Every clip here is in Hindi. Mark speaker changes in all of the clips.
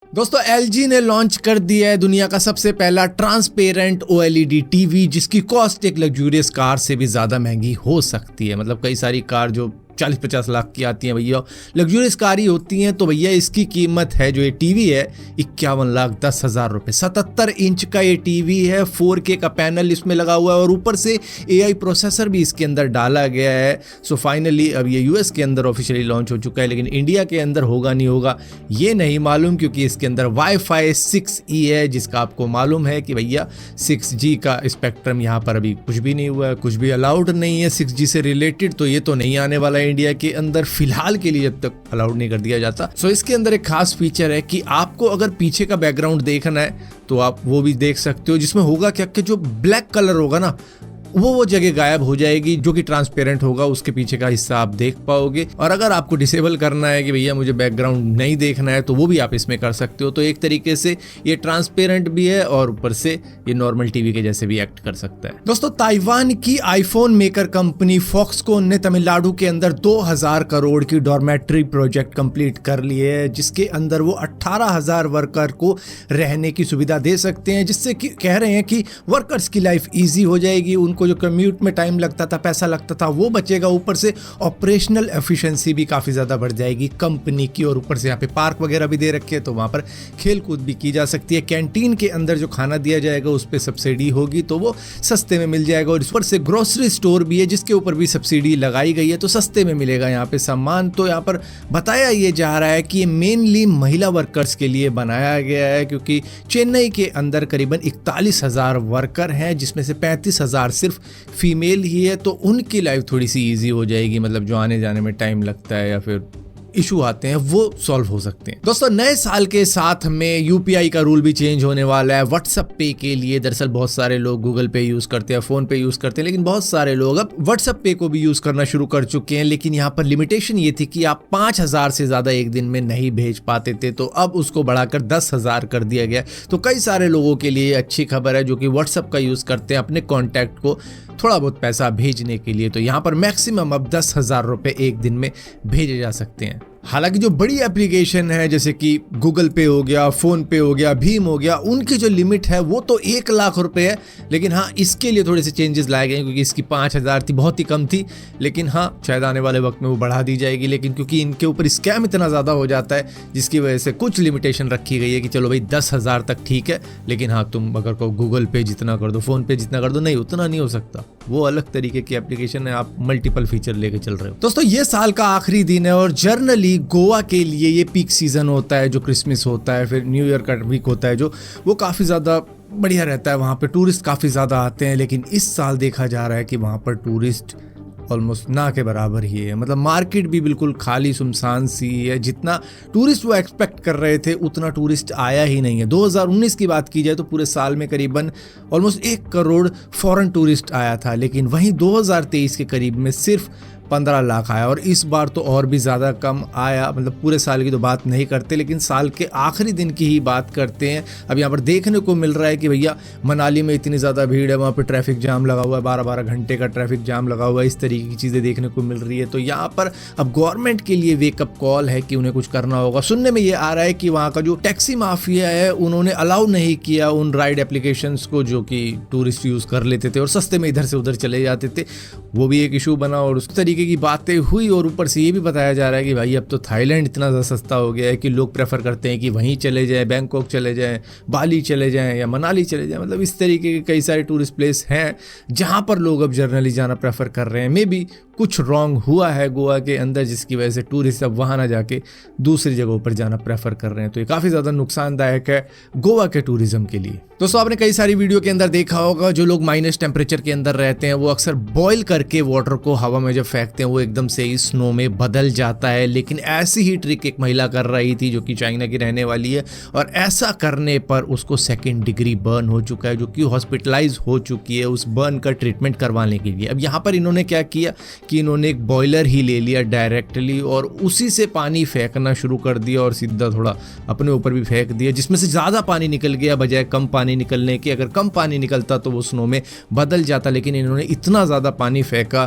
Speaker 1: दोस्तों LG ने लॉन्च कर दिया है दुनिया का सबसे पहला ट्रांसपेरेंट OLED टीवी, जिसकी कॉस्ट एक लग्जूरियस कार से भी ज़्यादा महंगी हो सकती है। मतलब कई सारी कार जो 40-50 लाख की आती हैं भैया, लग्जूरियस कार ही होती हैं। तो भैया इसकी कीमत है, जो ये टीवी है, 51,10,000 रुपये। 77 इंच का ये टीवी है, 4K का पैनल इसमें लगा हुआ है और ऊपर से AI प्रोसेसर भी इसके अंदर डाला गया है। सो फाइनली अब ये US के अंदर ऑफिशियली लॉन्च हो चुका है, लेकिन इंडिया के अंदर होगा नहीं होगा ये नहीं मालूम, क्योंकि इसके अंदर Wi-Fi 6E है, जिसका आपको मालूम है कि भैया 6G का स्पेक्ट्रम यहाँ पर अभी कुछ भी नहीं हुआ है, कुछ भी अलाउड नहीं है 6G से रिलेटेड। तो ये तो नहीं आने वाला है इंडिया के अंदर फिलहाल के लिए, जब तक अलाउड नहीं कर दिया जाता। सो इसके अंदर एक खास फीचर है कि आपको अगर पीछे का बैकग्राउंड देखना है तो आप वो भी देख सकते हो, जिसमें होगा क्या कि जो ब्लैक कलर होगा ना वो जगह गायब हो जाएगी, जो कि ट्रांसपेरेंट होगा, उसके पीछे का हिस्सा आप देख पाओगे। और अगर आपको डिसेबल करना है कि भैया मुझे बैकग्राउंड नहीं देखना है, तो वो भी आप इसमें कर सकते हो। तो एक तरीके से ये ट्रांसपेरेंट भी है और ऊपर से ये नॉर्मल टीवी के जैसे भी एक्ट कर सकता है। दोस्तों, ताइवान की आईफोन मेकर कंपनी फॉक्सकॉन ने तमिलनाडु के अंदर 2000 करोड़ की डॉर्मेट्री प्रोजेक्ट कंप्लीट कर लिए है, जिसके अंदर वो 18,000 वर्कर को रहने की सुविधा दे सकते हैं, जिससे कि कह रहे हैं कि वर्कर्स की लाइफ ईजी हो जाएगी। उनको जो कम्यूट में टाइम लगता था, पैसा लगता था, वो बचेगा। ऊपर से ऑपरेशनल एफिशिएंसी भी काफ़ी ज़्यादा बढ़ जाएगी कंपनी की। और ऊपर से यहाँ पे पार्क वगैरह भी दे रखे हैं, तो वहाँ पर खेल कूद भी की जा सकती है। कैंटीन के अंदर जो खाना दिया जाएगा उस पर सब्सिडी होगी, तो वो सस्ते में मिल जाएगा। और ऊपर से ग्रोसरी स्टोर भी है, जिसके ऊपर भी सब्सिडी लगाई गई है, तो सस्ते में मिलेगा यहाँ पे सामान। तो यहाँ पर बताया ये जा रहा है कि ये मेनली महिला वर्कर्स के लिए बनाया गया है, क्योंकि चेन्नई के अंदर करीबन 41,000 वर्कर हैं, जिसमें से 35,000 सिर्फ फीमेल ही है। तो उनकी लाइफ थोड़ी सी इजी हो जाएगी, मतलब जो आने जाने में टाइम लगता है या फिर इशू आते हैं वो सॉल्व हो सकते हैं। दोस्तों, नए साल के साथ में UPI का रूल भी चेंज होने वाला है व्हाट्सएप पे के लिए। दरअसल बहुत सारे लोग गूगल पे यूज करते हैं, फोन पे यूज करते हैं, लेकिन बहुत सारे लोग अब व्हाट्सएप पे को भी यूज करना शुरू कर चुके हैं। लेकिन यहाँ पर लिमिटेशन ये थी कि आप 5,000 से ज्यादा एक दिन में नहीं भेज पाते थे, तो अब उसको बढ़ाकर 10,000 कर दिया गया। तो कई सारे लोगों के लिए अच्छी खबर है, जो कि व्हाट्सएप का यूज करते हैं अपने कॉन्टैक्ट को थोड़ा बहुत पैसा भेजने के लिए। तो यहाँ पर मैक्सिमम अब 10,000 रुपए एक दिन में भेजे जा सकते हैं। हालांकि जो बड़ी एप्लीकेशन है, जैसे कि गूगल पे हो गया, फोन पे हो गया, भीम हो गया, उनकी जो लिमिट है वो तो 1 लाख रुपए है। लेकिन हाँ, इसके लिए थोड़े से चेंजेस लाए गए हैं, क्योंकि इसकी 5,000 थी, बहुत ही कम थी। लेकिन हाँ, शायद आने वाले वक्त में वो बढ़ा दी जाएगी। लेकिन क्योंकि इनके ऊपर स्कैम इतना ज़्यादा हो जाता है, जिसकी वजह से कुछ लिमिटेशन रखी गई है कि चलो भाई 10,000 तक ठीक है। लेकिन हाँ, तुम अगर कहो गूगल पे जितना कर दो, फोन पे जितना कर दो, नहीं, उतना नहीं हो सकता। वो अलग तरीके की एप्लीकेशन है, आप मल्टीपल फीचर लेके चल रहे हो। दोस्तों, ये साल का आखिरी दिन है और जर्नली गोवा के लिए ये पीक सीजन होता है, जो क्रिसमस होता है, फिर न्यू ईयर का वीक होता है, जो वो काफ़ी ज़्यादा बढ़िया रहता है। वहाँ पे टूरिस्ट काफ़ी ज़्यादा आते हैं। लेकिन इस साल देखा जा रहा है कि वहाँ पर टूरिस्ट ऑलमोस्ट ना के बराबर ही है। मतलब मार्केट भी बिल्कुल खाली सुनसान सी है। जितना टूरिस्ट वो एक्सपेक्ट कर रहे थे, उतना टूरिस्ट आया ही नहीं है। 2019 की बात की जाए तो पूरे साल में करीबन ऑलमोस्ट 1 करोड़ फॉरेन टूरिस्ट आया था, लेकिन वहीं 2023 के करीब में सिर्फ 15 लाख आया। और इस बार तो और भी ज़्यादा कम आया। मतलब पूरे साल की तो बात नहीं करते, लेकिन साल के आखिरी दिन की ही बात करते हैं। अब यहाँ पर देखने को मिल रहा है कि भैया मनाली में इतनी ज़्यादा भीड़ है, वहाँ पर ट्रैफिक जाम लगा हुआ है, 12-12 घंटे का ट्रैफिक जाम लगा हुआ है, इस तरीके की चीज़ें देखने को मिल रही है। तो यहाँ पर अब गवर्नमेंट के लिए वेकअप कॉल है कि उन्हें कुछ करना होगा। सुनने में ये आ रहा है कि वहाँ का जो टैक्सी माफिया है, उन्होंने अलाउ नहीं किया उन राइड एप्लीकेशंस को जो कि टूरिस्ट यूज़ कर लेते थे और सस्ते में इधर से उधर चले जाते थे। वो भी एक इशू बना और उस तरीके की बातें हुई। और ऊपर से ये भी बताया जा रहा है कि भाई अब तो थाईलैंड इतना ज़्यादा सस्ता हो गया है कि लोग प्रेफर करते हैं कि वहीं चले जाएं, बैंकॉक चले जाएं, बाली चले जाएं या मनाली चले जाएं। मतलब इस तरीके के कई सारे टूरिस्ट प्लेस हैं जहां पर लोग अब जर्नली जाना प्रेफर कर रहे हैं। मे बी कुछ रॉन्ग हुआ है गोवा के अंदर, जिसकी वजह से टूरिस्ट अब वहाँ ना जाके दूसरी जगहों पर जाना प्रेफर कर रहे हैं। तो ये काफ़ी ज़्यादा नुकसानदायक है गोवा के टूरिज्म के लिए। दोस्तों, आपने कई सारी वीडियो के अंदर देखा होगा, जो लोग माइनस टेम्परेचर के अंदर रहते हैं वो अक्सर बॉईल करके वाटर को हवा में जब फेंकते हैं वो एकदम से ही स्नो में बदल जाता है। लेकिन ऐसी ही ट्रिक एक महिला कर रही थी, जो कि चाइना की रहने वाली है, और ऐसा करने पर उसको 2nd डिग्री बर्न हो चुका है, जो कि हॉस्पिटलाइज हो चुकी है उस बर्न का ट्रीटमेंट करवाने के लिए। अब यहाँ पर इन्होंने क्या किया कि इन्होंने एक बॉयलर ही ले लिया डायरेक्टली और उसी से पानी फेंकना शुरू कर दिया और सीधा थोड़ा अपने ऊपर भी फेंक दिया, जिसमें से ज़्यादा पानी निकल गया बजाय कम पानी निकलने के। अगर कम पानी निकलता तो वो स्नो में बदल जाता, लेकिन इन्होंने इतना ज़्यादा पानी फेंका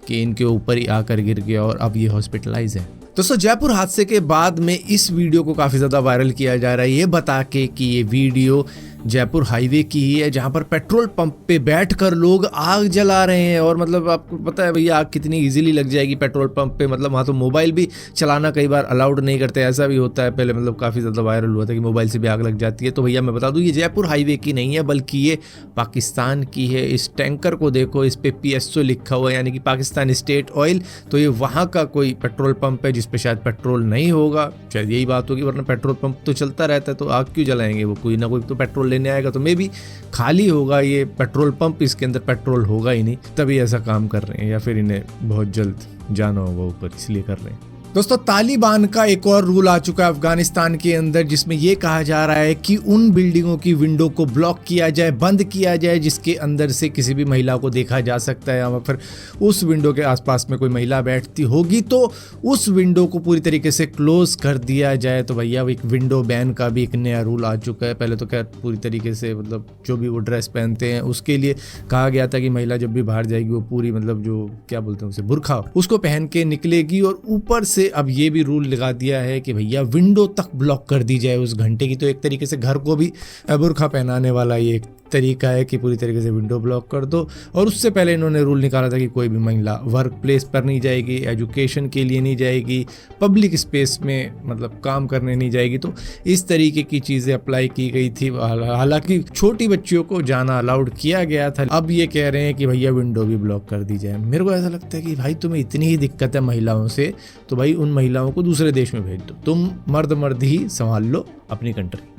Speaker 1: कि इनके ऊपर ही आकर गिर गया और अब ये हॉस्पिटलाइज है। दोस्तों जयपुर हादसे के बाद में इस वीडियो को काफ़ी ज़्यादा वायरल किया जा रहा है, ये बता के कि ये वीडियो जयपुर हाईवे की ही है, जहाँ पर पेट्रोल पंप पे बैठकर लोग आग जला रहे हैं। और मतलब आपको पता है भैया आग कितनी इजीली लग जाएगी पेट्रोल पंप पे, मतलब वहाँ तो मोबाइल भी चलाना कई बार अलाउड नहीं करते, ऐसा भी होता है। पहले मतलब काफ़ी ज़्यादा वायरल हुआ था कि मोबाइल से भी आग लग जाती है। तो भैया मैं बता दूँ ये जयपुर हाईवे की नहीं है, बल्कि ये पाकिस्तान की है। इस टैंकर को देखो, इस पे PSO लिखा हुआ है, यानी कि पाकिस्तान स्टेट ऑयल। तो ये वहाँ का कोई पेट्रोल पंप है जिसपे शायद पेट्रोल नहीं होगा, शायद यही बात होगी, वरना पेट्रोल पंप तो चलता रहता है, तो आग क्यों जलाएंगे? वो कोई ना कोई तो पेट्रोल लेने आएगा, तो मे भी खाली होगा ये पेट्रोल पंप, इसके अंदर पेट्रोल होगा ही नहीं, तभी ऐसा काम कर रहे हैं, या फिर इन्हें बहुत जल्द जाना होगा ऊपर इसलिए कर रहे हैं। दोस्तों तालिबान का एक और रूल आ चुका है अफगानिस्तान के अंदर, जिसमें यह कहा जा रहा है कि उन बिल्डिंगों की विंडो को ब्लॉक किया जाए, बंद किया जाए, जिसके अंदर से किसी भी महिला को देखा जा सकता है, या फिर उस विंडो के आसपास में कोई महिला बैठती होगी तो उस विंडो को पूरी तरीके से क्लोज कर दिया जाए। तो भैया एक विंडो बैन का भी एक नया रूल आ चुका है। पहले तो खैर पूरी तरीके से मतलब जो भी वो ड्रेस पहनते हैं उसके लिए कहा गया था कि महिला जब भी बाहर जाएगी वो पूरी मतलब जो क्या बोलते हैं उसे बुर्खा, उसको पहन के निकलेगी। और ऊपर से अब ये भी रूल लगा दिया है कि भैया विंडो तक ब्लॉक कर दी जाए उस घंटे की। तो एक तरीके से घर को भी बुर्खा पहनाने वाला ये एक तरीका है कि पूरी तरीके से विंडो ब्लॉक कर दो। और उससे पहले इन्होंने रूल निकाला था कि कोई भी महिला वर्क प्लेस पर नहीं जाएगी, एजुकेशन के लिए नहीं जाएगी, पब्लिक स्पेस में मतलब काम करने नहीं जाएगी। तो इस तरीके की चीज़ें अप्लाई की गई थी। हालांकि छोटी बच्चियों को जाना अलाउड किया गया था। अब ये कह रहे हैं कि भैया विंडो भी ब्लॉक कर दी जाए। मेरे को ऐसा लगता है कि भाई तुम्हें इतनी ही दिक्कत है महिलाओं से, तो भाई उन महिलाओं को दूसरे देश में भेज दो, तुम मर्द ही संभाल लो अपनी कंट्री।